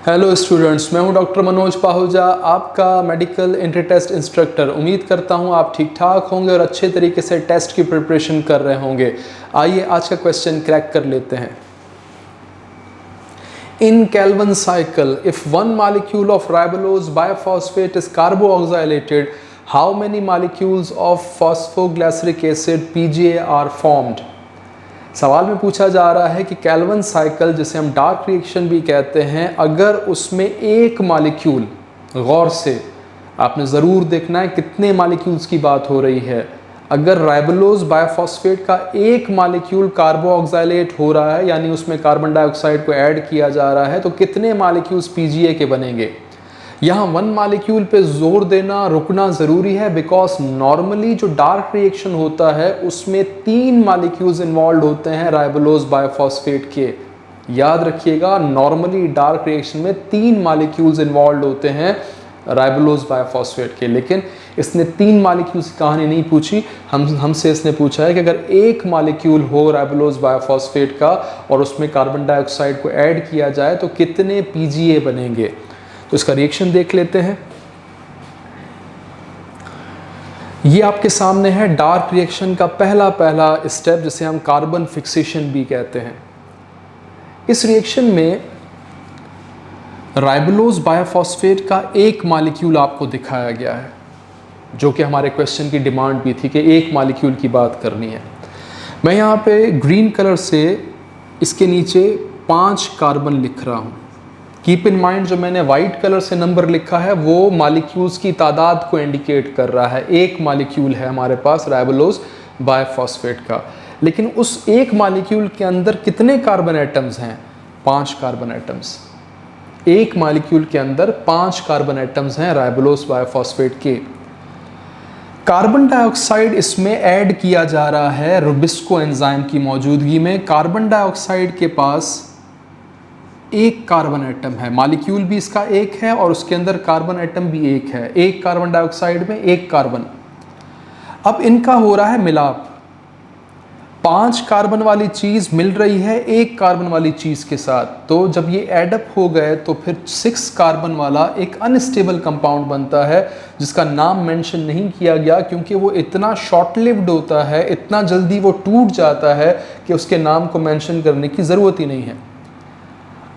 Hello students, मैं हूं doctor Manoj Pahuja, आपका मेडिकल एंट्री टेस्ट इंस्ट्रक्टर। उम्मीद करता हूं आप ठीक ठाक होंगे और अच्छे तरीके से टेस्ट की प्रिपरेशन कर रहे होंगे। आइए आज का क्वेश्चन क्रैक कर लेते हैं। इन Calvin cycle, if one molecule of ribulose biphosphate is carboxylated, how many molecules of phosphoglyceric acid PGA are formed? सवाल में पूछा जा रहा है कि कैल्विन साइकिल, जिसे हम डार्क रिएक्शन भी कहते हैं, अगर उसमें एक मॉलिक्यूल, गौर से आपने ज़रूर देखना है कितने मॉलिक्यूल्स की बात हो रही है। अगर राइबुलोज बायोफॉस्फेट का एक मॉलिक्यूल कार्बोऑक्सिलेट हो रहा है, यानी उसमें कार्बन डाइऑक्साइड को ऐड किया जा रहा है, तो कितने मॉलिक्यूल्स पीजीए के बनेंगे। यहाँ वन मॉलिक्यूल पे जोर देना, रुकना ज़रूरी है, बिकॉज नॉर्मली जो डार्क रिएक्शन होता है उसमें 3 मॉलिक्यूल्स इन्वॉल्व होते हैं राइबुलोज बायोफॉस्फेट के। याद रखिएगा, नॉर्मली डार्क रिएक्शन में 3 मॉलिक्यूल्स इन्वॉल्व होते हैं राइबुलोज बायोफॉस्फेट के। लेकिन इसने 3 मॉलिक्यूल्स की कहानी नहीं पूछी, हमसे इसने पूछा है कि अगर एक मॉलिक्यूल हो राइबुलोज बायोफॉस्फेट का और उसमें कार्बन डाइऑक्साइड को ऐड किया जाए तो कितने पीजीए बनेंगे। तो इसका रिएक्शन देख लेते हैं। ये आपके सामने है डार्क रिएक्शन का पहला स्टेप, जिसे हम कार्बन फिक्सेशन भी कहते हैं। इस रिएक्शन में राइबुलोज बायोफॉस्फेट का एक मॉलिक्यूल आपको दिखाया गया है, जो कि हमारे क्वेश्चन की डिमांड भी थी कि एक मॉलिक्यूल की बात करनी है। मैं यहाँ पे ग्रीन कलर से इसके नीचे 5 कार्बन लिख रहा हूँ। कीप इन माइंड, जो मैंने वाइट कलर से नंबर लिखा है वो मॉलिक्यूल्स की तादाद को इंडिकेट कर रहा है। एक मॉलिक्यूल है हमारे पास राइबुलोज बायोफॉस्फेट का, लेकिन उस एक मॉलिक्यूल के अंदर कितने कार्बन एटम्स हैं? 5 कार्बन एटम्स। एक मॉलिक्यूल के अंदर 5 कार्बन एटम्स हैं राइबुलोज बायोफॉस्फेट के। कार्बन डाइऑक्साइड इसमें ऐड किया जा रहा है रुबिस्को एंजाइम की मौजूदगी में। कार्बन डाइऑक्साइड के पास एक कार्बन एटम है, मॉलिक्यूल भी इसका एक है और उसके अंदर कार्बन एटम भी एक है। एक कार्बन डाइऑक्साइड में एक कार्बन। अब इनका हो रहा है मिलाप। 5 कार्बन वाली चीज मिल रही है एक कार्बन वाली चीज के साथ, तो जब ये एडअप हो गए तो फिर 6 कार्बन वाला एक अनस्टेबल कंपाउंड बनता है, जिसका नाम मेंशन नहीं किया गया क्योंकि वो इतना शॉर्ट लिव्ड होता है, इतना जल्दी वो टूट जाता है कि उसके नाम को मेंशन करने की ज़रूरत ही नहीं है।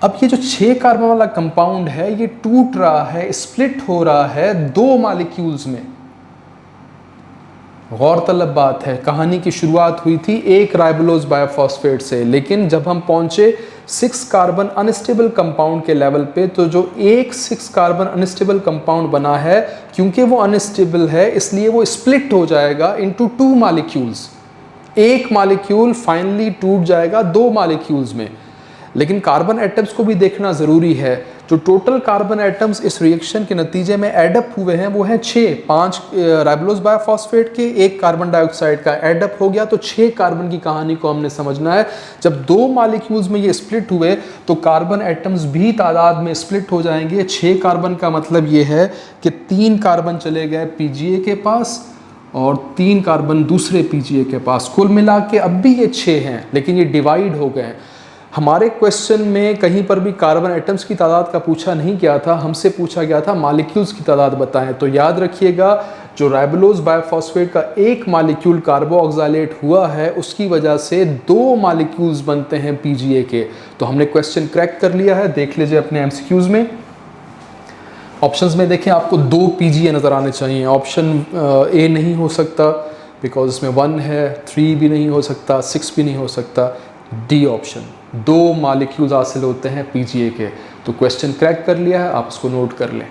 अब ये जो 6 कार्बन वाला कंपाउंड है ये टूट रहा है, स्प्लिट हो रहा है 2 मॉलिक्यूल्स में। गौरतलब बात है, कहानी की शुरुआत हुई थी एक राइबुलोज बायोफॉस्फेट से, लेकिन जब हम पहुंचे 6 कार्बन अनस्टेबल कंपाउंड के लेवल पे, तो जो एक 6 कार्बन अनस्टेबल कंपाउंड बना है, क्योंकि वो अनस्टेबल है इसलिए वो स्प्लिट हो जाएगा इनटू 2 मॉलिक्यूल्स। एक मॉलिक्यूल फाइनली टूट जाएगा 2 मॉलिक्यूल्स में। लेकिन कार्बन एटम्स को भी देखना ज़रूरी है। जो टोटल कार्बन एटम्स इस रिएक्शन के नतीजे में एडअप हुए हैं वो हैं 6। 5 राइबुलोज बायोफॉस्फेट के, एक कार्बन डाइऑक्साइड का एडअप हो गया, तो 6 कार्बन की कहानी को हमने समझना है। जब 2 मॉलिक्यूल्स में ये स्प्लिट हुए तो कार्बन एटम्स भी तादाद में स्प्लिट हो जाएंगे। 6 कार्बन का मतलब ये है कि 3 कार्बन चले गए पीजीए के पास और 3 कार्बन दूसरे पीजीए के पास। कुल मिला के अब भी ये 6 हैं, लेकिन ये डिवाइड हो गए हैं। हमारे क्वेश्चन में कहीं पर भी कार्बन एटम्स की तादाद का पूछा नहीं गया था, हमसे पूछा गया था मॉलिक्यूल्स की तादाद बताएं। तो याद रखिएगा, जो राइबुलोज बायोफॉस्फेट का एक मॉलिक्यूल कार्बोऑक्सिलेट हुआ है उसकी वजह से 2 मॉलिक्यूल्स बनते हैं पीजीए के। तो हमने क्वेश्चन क्रैक कर लिया है। देख लीजिए अपने एमसीक्यूज में, ऑप्शंस में देखें, आपको 2 पीजीए नज़र आने चाहिए। ऑप्शन ए नहीं हो सकता बिकॉज इसमें 1 है, 3 भी नहीं हो सकता, 6 भी नहीं हो सकता। डी ऑप्शन, 2 मॉलिक्यूल्स हासिल होते हैं पीजीए के। तो क्वेश्चन क्रैक कर लिया है, आप इसको नोट कर लें।